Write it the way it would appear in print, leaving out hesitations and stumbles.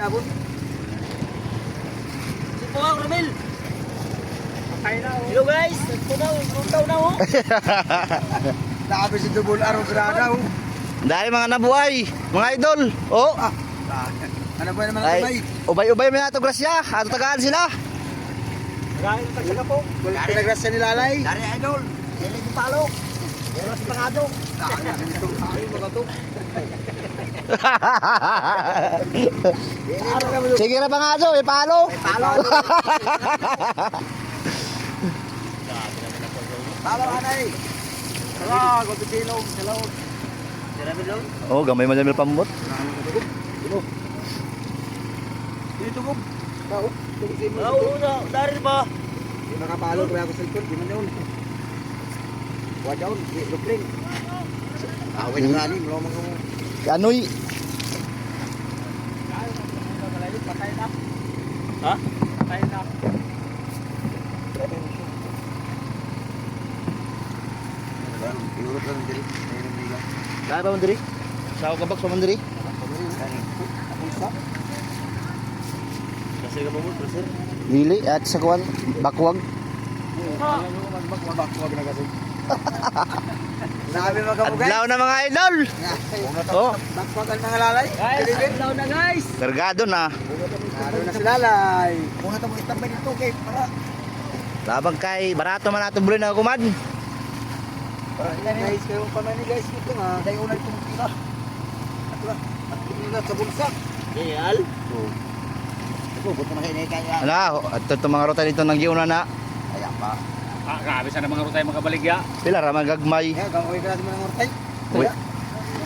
Kabon. Si Puang Romel. Hello guys, puntaw na oh. Nakabi si Dubol Araw Grada oh. Dahil mga nabuhay, mga idol. Oh. Ano ba naman Ay, ay? ubay-ubay may ato grasya. Ato tagaan sila. Maraming tagsaka po. Wala pinagras ni Lalay. Dari idol. Dili di palo. Pero si Pangado. Ay, mga to. Sige na pangaso, ipalo. Palo. Tama anay. Hala, go to Pilong. Hello. Sira mi doon. Oh, gamay man jamil pamut. Dito ko. Tao. Oo, dari ba? Di makapalo kaya ako sa likod, di man yun. Wa down, di lupling. Away na rani, mo mo. Anoy. Patay na. Ha? Patay na. Iurot lang diri. Mayroon nila. Kaya pa mandiri? Sa kabak sa mandiri? Kasi ka mo sir. Dili at sa kuwan, bakwag. Wag na kasi. Sabi magkamugay. Adlaw na mga idol. Oh, Bakwagan mga lalay. Guys, hello na guys. kargado na. Naroon na si Lalay. Kung hata mo itambay dito kay para. Labang kay barato man ato buli na kumad. Guys, kayo pa man ni guys ito nga. Dahil unang tumutila. At tumila sa bulsa. Real. Ito, buto na kayo na kaya. Ala, at ito mga ruta dito nang giuna na. Kaya pa. Grabe sana mga rutay mga baligya. Pila ra magagmay. Kaya gagawin ka natin mga ngortay. Uy,